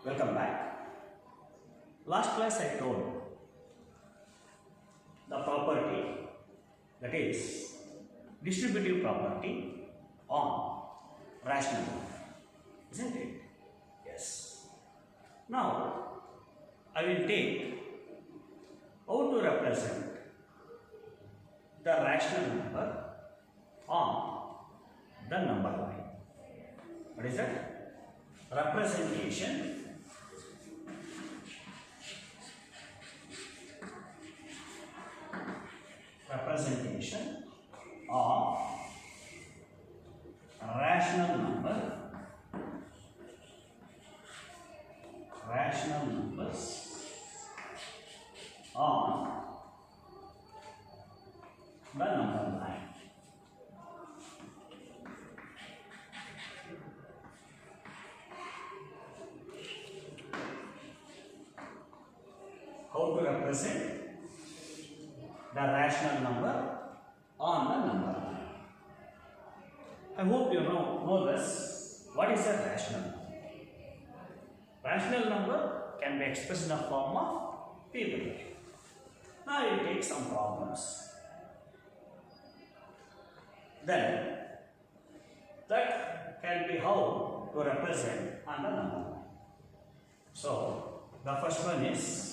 Welcome back. Last class I told the property, that is distributive property on rational number, isn't it? Yes. Now I will take how to represent the rational number on the number line. What is that? Representation of rational numbers on the number line. How to represent the rational number on the number line? I hope you know this. What is a rational number? Rational number can be expressed in the form of people. Now it takes some problems. Then that can be how to represent on the number line. So the first one is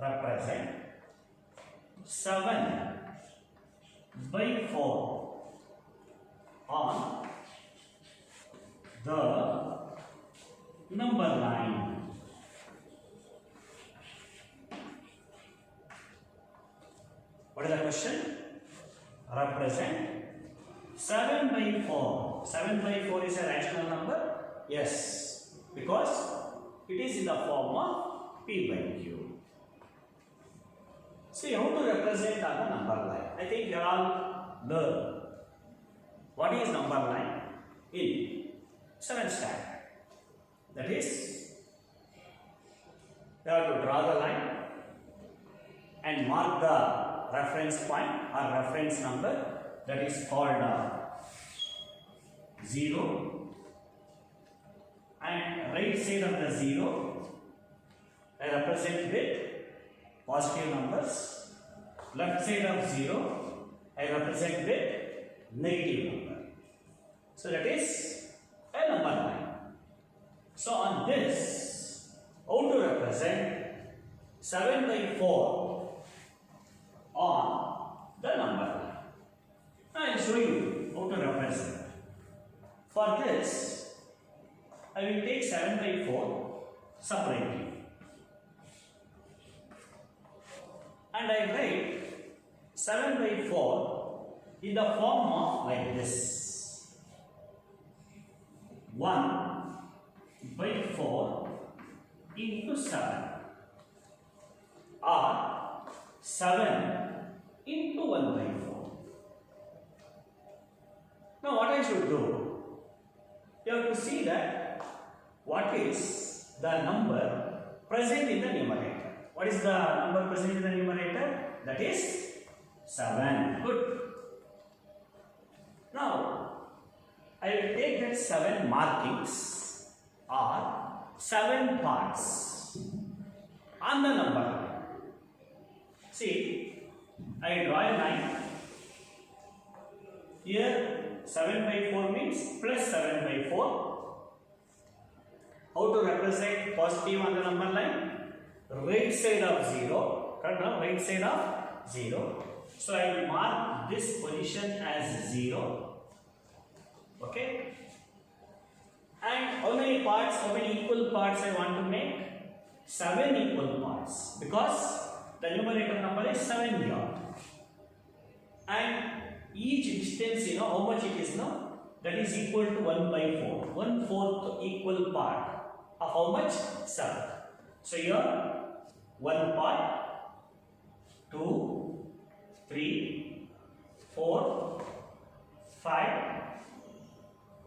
represent 7 by 4 on the number line. What is the question? Represent 7 by 4. 7 by 4 is a rational number? Yes, because it is in the form of P by Q. See how to represent on the number line. I think you all learn what is number line in 7th standard. That is, you have to draw the line and mark the reference point or reference number, that is called 0, and right side of the 0 I represent with positive numbers, left side of 0 I represent with negative number. So that is a number line. So on this, how to represent 7 by 4 on the number line? I will show you how to represent. For this, I will take 7 by 4 separately. And I write 7 by 4 in the form of like this: 1 by 4 into 7, or 7 into 1 by 4. Now what I should do? You have to see that what is the number present in the numerator. What is the number present in the numerator? That is 7. Good. Now I will take that 7 markings or 7 parts on the number line. See, I draw a line. Here 7 by 4 means plus 7 by 4. How to represent positive on the number line? Right side of 0, right side of 0. So I will mark this position as 0. Okay. And how many parts, how many equal parts I want to make? 7 equal parts, because the numerator number is 7 here. And each distance, how much it is now? That is equal to 1 by 4. 1/4 equal part of how much? 7. So here 1 part, 2, 3, 4, 5,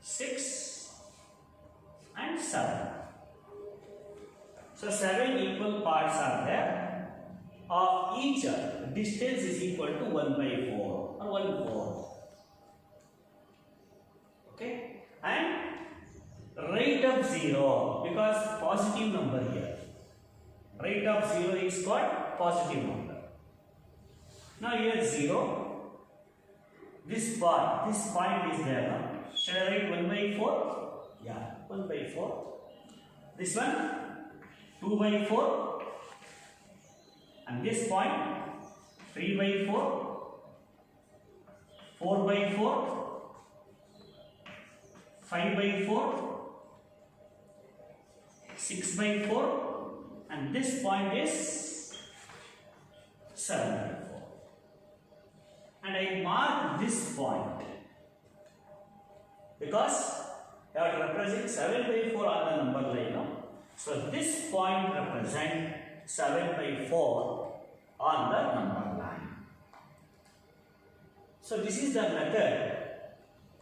6 and 7. So 7 equal parts are there. Of each distance is equal to 1 by 4 or 1/4. 0 because positive number here. Right of 0 is called positive number. Now here 0. This point is there now. Shall I write 1 by 4? Yeah, 1 by 4. This one 2 by 4. And this point 3 by 4. 4 by 4. 5 by 4. 6 by 4. And this point is 7 by 4. And I mark this point because I have to represent 7 by 4 on the number line now. So this point represents 7 by 4 on the number line. So this is the method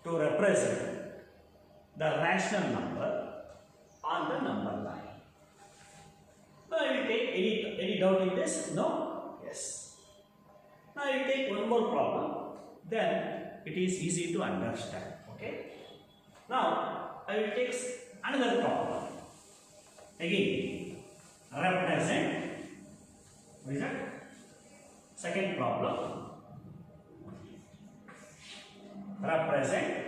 to represent the rational number on the number line. Now I will take any doubt in this? No? Yes. Now I will take one more problem, then it is easy to understand. Okay. Now I will take another problem. Again, represent. What is that? Second problem. Represent.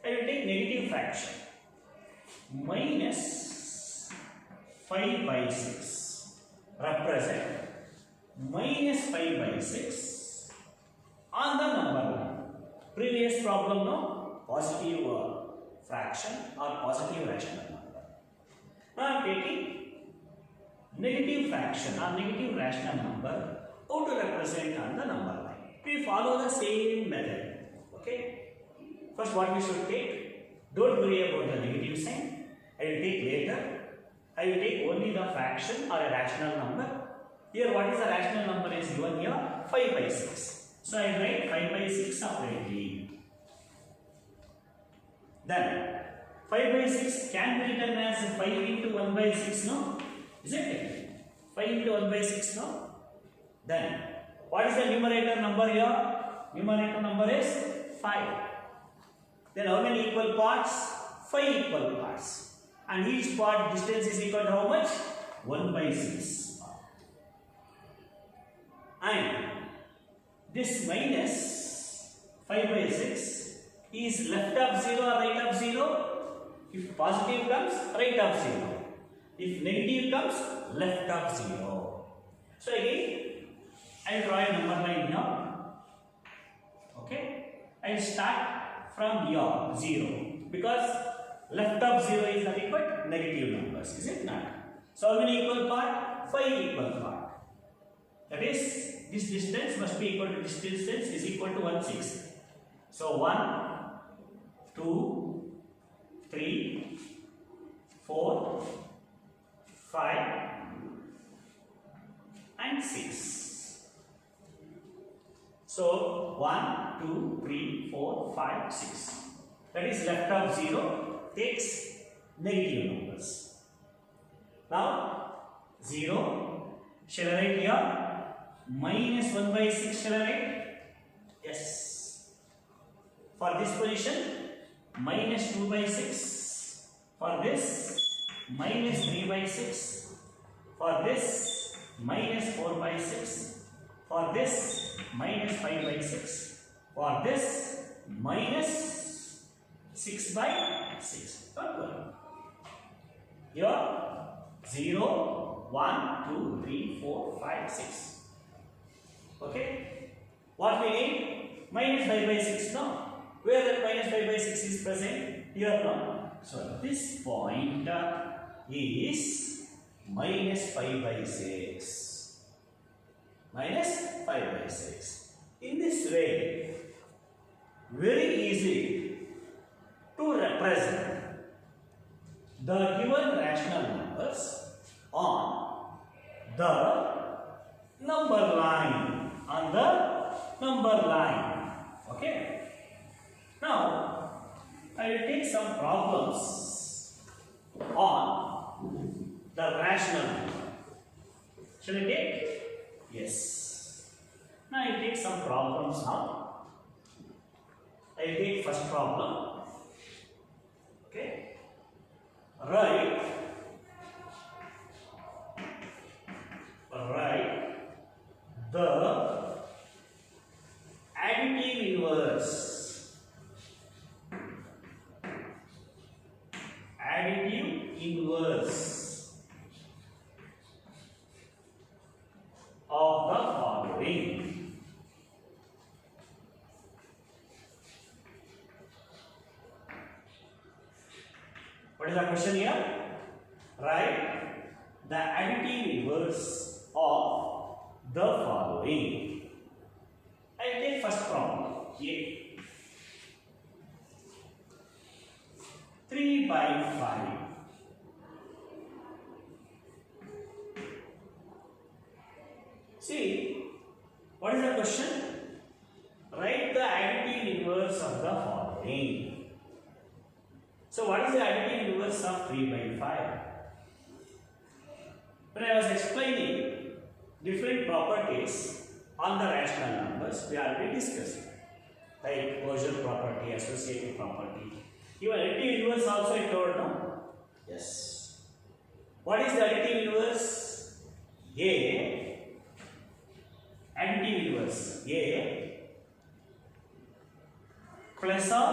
I will take negative fraction. Minus 5 by 6. Represent. Minus 5 by 6 on the number line. Previous problem, no? Positive fraction or positive rational number. Now I am taking negative fraction or negative rational number. How to represent on the number line? We follow the same method. Okay. First, what we should take? Don't worry about the negative sign. I will take later. I will take only the fraction or a rational number. Here, what is the rational number is given here? 5 by 6. So I write 5 by 6 separately. Then 5 by 6 can be written as 5 into 1 by 6, no? Isn't it? 5 into 1 by 6, no? Then what is the numerator number here? Numerator number is 5. Then how many equal parts? 5 equal parts. And each part distance is equal to how much? 1 by 6. And this minus 5 by 6 is left of 0 or right of 0? If positive comes, right of 0. If negative comes, left of 0. So again, I will draw a number line here. Okay? I will start from here, 0. Because left of 0 is nothing but negative numbers, is it not? So how many equal part? 5 equal part. That is, this distance must be equal to this distance is equal to 1/6. So 1, 2, 3, 4, 5 and 6. So 1, 2, 3, 4, 5, 6. That is left of 0 takes negative numbers. Now 0, shall I write here? Minus 1 by 6 shall I write? Yes. For this position, minus 2 by 6. For this, minus 3 by 6. For this, minus 4 by 6. For this, minus 5 by 6. For this, minus 6 by 6. Don't worry. Here, 0, 1, 2, 3, 4, 5, 6. Okay. What we need? Minus 5 by 6 now. Where that minus 5 by 6 is present? Here now. So this point is minus 5 by 6. Minus 5 by 6. In this way, very easy to represent the given rational numbers on the number line. On the number line. Okay. Now, I will take some problems on the rational number. Shall I take? Yes. Now I will take some problems now. I will take first problem. Okay. write the additive inverse of the following. What is the question here? Write the additive inverse of the following. I will take first problem. A. 3 by 5. See, what is the question? Write the additive inverse of the following. So, what is the additive inverse of 3 by 5? When I was explaining different properties on the rational numbers, we already discussed, like closure property, associative property. Even additive inverse also I told, no? Yes. What is the additive inverse? A. Additive inverse A plus of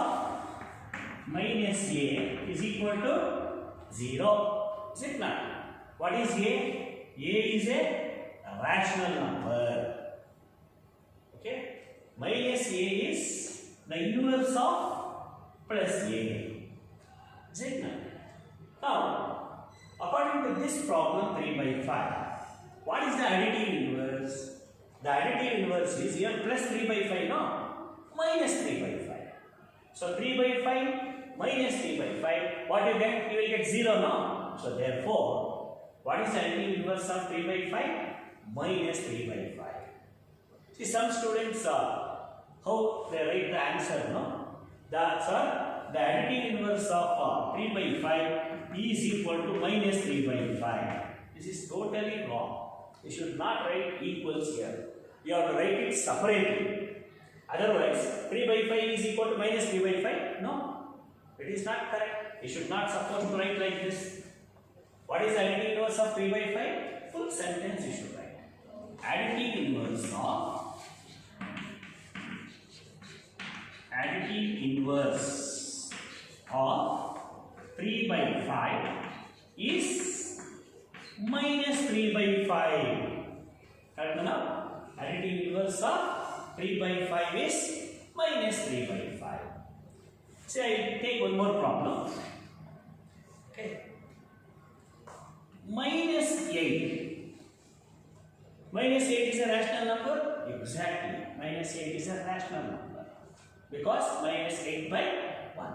minus A is equal to 0. Is it not? What is A? A is a rational number. Okay. Minus A is the inverse of plus A. Is it not? Now, according to this problem 3 by 5, what is the additive inverse? The additive inverse is here plus 3 by 5, no? Minus 3 by 5. So 3 by 5 minus 3 by 5, what you get? You will get 0, no? So therefore, what is the additive inverse of 3 by 5? Minus 3 by 5. See, some students, how they write the answer, no? The additive inverse of 3 by 5 is equal to minus 3 by 5. This is totally wrong. You should not write equals here. You have to write it separately. Otherwise, 3 by 5 is equal to minus 3 by 5. No, it is not correct. You should not suppose to write like this. What is additive inverse of 3 by 5? Full sentence you should write. Additive inverse of 3 by 5 is minus 3 by 5. Correct enough? Additive inverse of 3 by 5 is minus 3 by 5. So I take one more problem. Okay. Minus 8. Minus 8 is a rational number? Exactly. Minus 8 is a rational number. Because minus 8 by 1.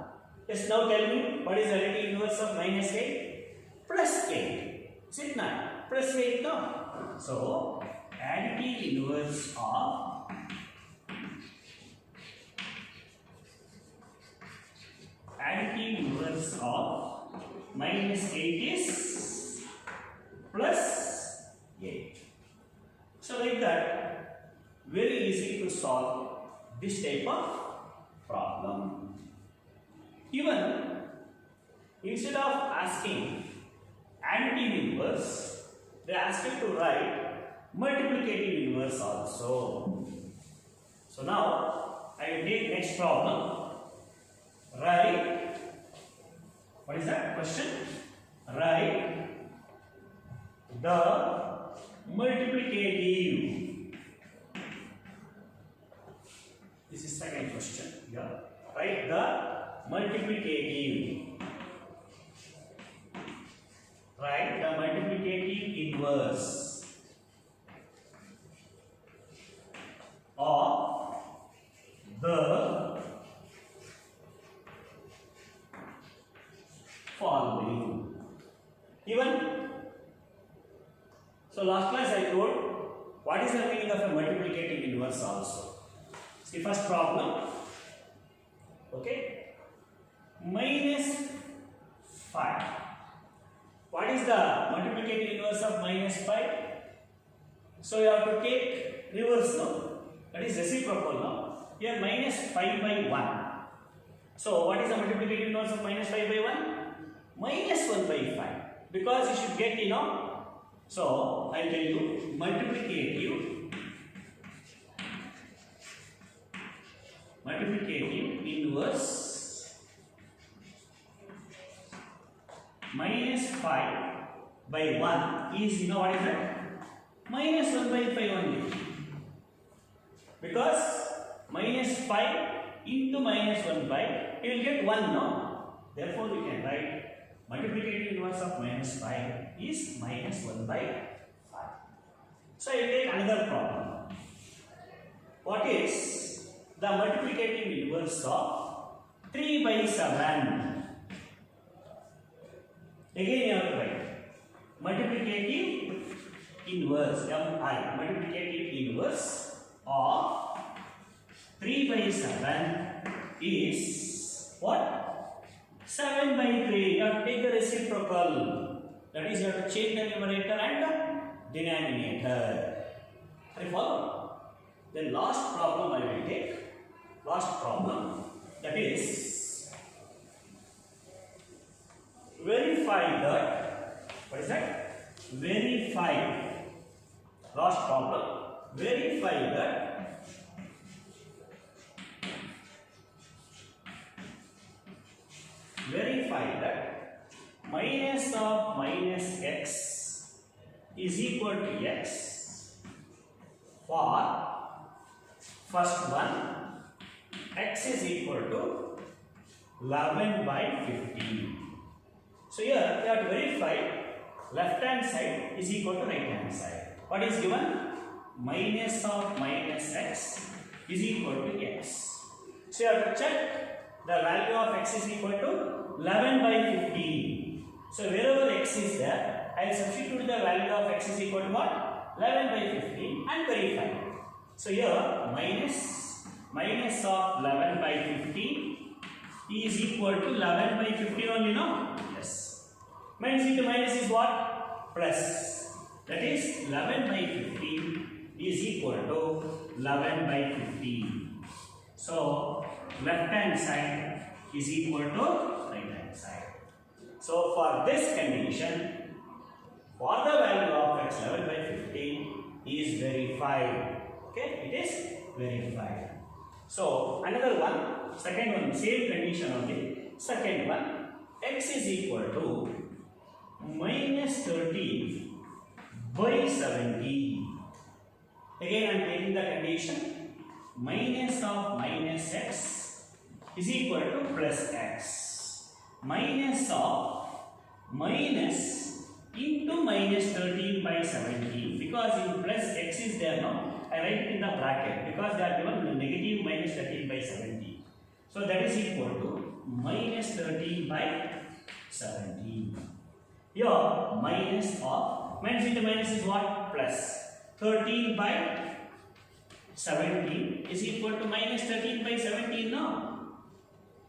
Yes, now tell me what is the additive inverse of minus 8? Plus 8. Is it not? Plus 8, no? So, additive inverse of minus 8 is plus 8. So, like that, very easy to solve this type of problem. Even instead of asking additive inverse, they ask you to write multiplicative inverse also. So now I will take next problem. Write, what is that question? Write the multiplicative. This is second question. Yeah. Write the multiplicative. Write the multiplicative inverse of the following. Even so, last class I told what is the meaning of a multiplicative inverse also. See, first problem. Okay, minus 5. What is the multiplicative inverse of minus 5? So you have to take reverse now. That is reciprocal now. Here minus 5 by 1. So what is the multiplicative inverse of minus 5 by 1? minus 1 by 5 because you should get, so I'll tell you multiplicative inverse minus 5 by 1 is, what is that? Minus 1 by 5 only. Because minus 5 into minus 1 by, you will get 1, no? Therefore, we can write multiplicative inverse of minus 5 is minus 1 by 5. So, I will take another problem. What is the multiplicative inverse of 3 by 7? Again, you have to write multiplicative inverse, MI, multiplicative inverse of 3 by 7 is what? 7 by 3. You have to take the reciprocal. That is, you have to change the numerator and the denominator. Are you follow? Then last problem I will take. Last problem, that is, verify that. What is that? Verify. Last problem. Verify that minus of minus x is equal to x for first one, x is equal to 11 by 15. So here you have to verify left hand side is equal to right hand side. What is given? Minus of minus x is equal to x. So you have to check the value of x is equal to 11 by 15. So wherever x is there, I will substitute the value of x is equal to what? 11 by 15 and verify. So here minus of 11 by 15 is equal to 11 by 15 only, no? Yes. Minus into minus is what? Plus. That is 11 by 15 is equal to 11 by 15. So left hand side is equal to right hand side. So for this condition, for the value of x 11 by 15 is verified. Okay, it is verified. So another one, second one, same condition only. Second one, x is equal to minus 13 by 17. Again, I am taking the condition minus of minus x is equal to plus x. Minus of minus into minus 13 by 17. Because in plus x is there now, I write it in the bracket because they are given negative minus 13 by 17. So that is equal to minus 13 by 17. Here minus of minus into minus is what? Plus 13 by 17 is equal to minus 13 by 17 now.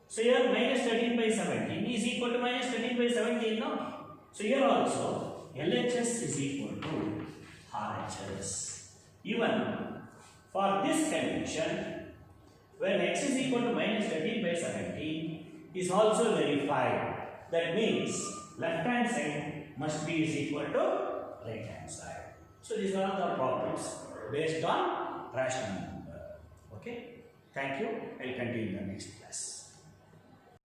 So here minus 13 by 17 is equal to minus 13 by 17 now. So here also LHS is equal to RHS. Even for this condition, when x is equal to minus 13 by 17 is also verified. That means left hand side must be is equal to right hand side. So these are the problems based on rational number. Okay. Thank you. I will continue in the next class.